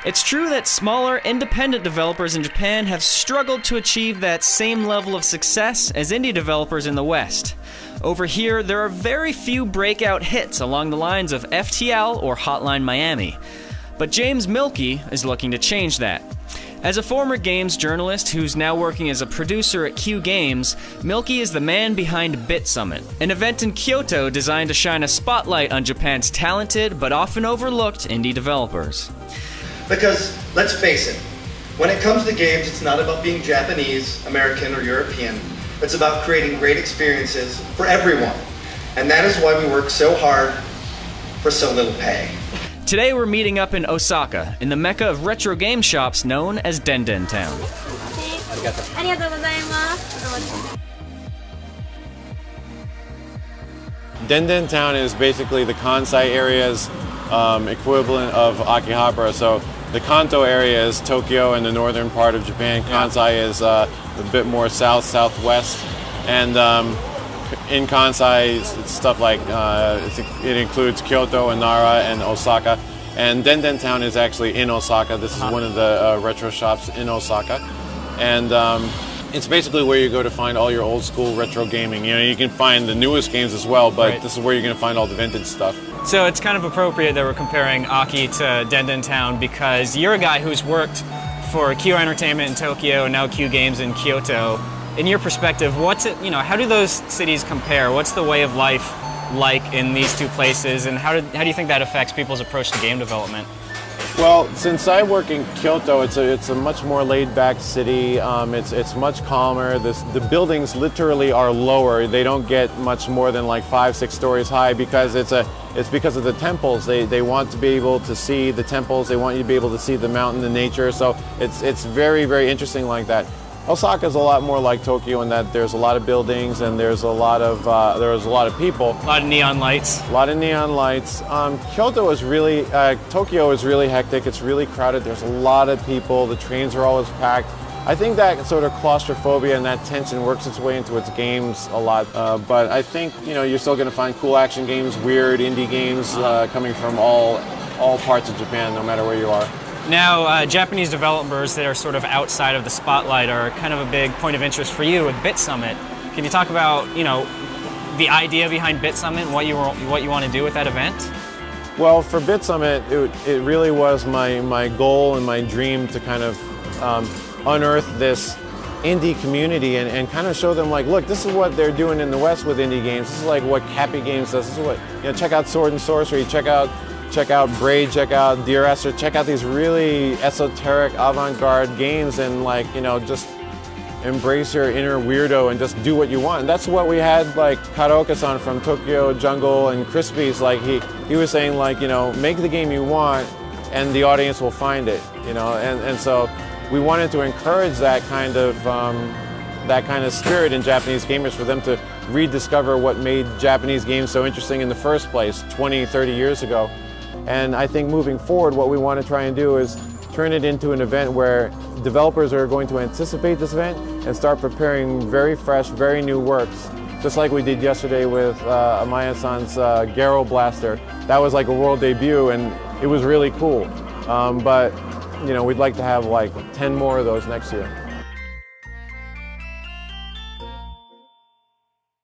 It's true that smaller, independent developers in Japan have struggled to achieve that same level of success as indie developers in the West. Over here, there are very few breakout hits along the lines of FTL or Hotline Miami. But James Milkey is looking to change that. As a former games journalist who's now working as a producer at Q Games, Milkey is the man behind BitSummit, an event in Kyoto designed to shine a spotlight on Japan's talented but often overlooked indie developers. Because, let's face it, when it comes to games, it's not about being Japanese, American, or European. It's about creating great experiences for everyone. And that is why we work so hard for so little pay. Today we're meeting up in Osaka, in the mecca of retro game shops known as Denden Town. Denden Town is basically the Kansai area's equivalent of Akihabara. So the Kanto area is Tokyo and the northern part of Japan. Kansai is a bit more southwest. And in Kansai, it's stuff like, it includes Kyoto and Nara and Osaka. And Denden Town is actually in Osaka. This is one of the retro shops in Osaka. And it's basically where you go to find all your old school retro gaming. You know, you can find the newest games as well, but This is where you're going to find all the vintage stuff. So it's kind of appropriate that we're comparing Aki to Denden Town because you're a guy who's worked for Q Entertainment in Tokyo and now Q Games in Kyoto. In your perspective, how do those cities compare? What's the way of life like in these two places, and how do you think that affects people's approach to game development? Well, since I work in Kyoto, it's a much more laid-back city. It's much calmer. The buildings literally are lower. They don't get much more than like 5-6 stories high because it's because of the temples. They want to be able to see the temples. They want you to be able to see the mountain, the nature. So it's very, very interesting like that. Osaka is a lot more like Tokyo in that there's a lot of buildings and there's a lot of people. A lot of neon lights. A lot of neon lights. Tokyo is really hectic. It's really crowded. There's a lot of people. The trains are always packed. I think that sort of claustrophobia and that tension works its way into its games a lot. But I think you're still going to find cool action games, weird indie games coming from all parts of Japan, no matter where you are. Now, Japanese developers that are sort of outside of the spotlight are kind of a big point of interest for you with BitSummit. Can you talk about, the idea behind BitSummit and what you want to do with that event? Well, for BitSummit, it really was my goal and my dream to kind of unearth this indie community and kind of show them, like, look, this is what they're doing in the West with indie games. This is like what Happy Games does. This is what, check out Sword and Sorcery, check out Braid, check out Dear Esther, check out these really esoteric avant-garde games and just embrace your inner weirdo and just do what you want. And that's what we had like Karaoke-san from Tokyo Jungle and Crispies, like he was saying, like, make the game you want and the audience will find it, and so we wanted to encourage that kind of spirit in Japanese gamers for them to rediscover what made Japanese games so interesting in the first place 20, 30 years ago. And I think moving forward, what we want to try and do is turn it into an event where developers are going to anticipate this event and start preparing very fresh, very new works. Just like we did yesterday with Amaya-san's Garo Blaster. That was like a world debut and it was really cool. But we'd like to have like 10 more of those next year.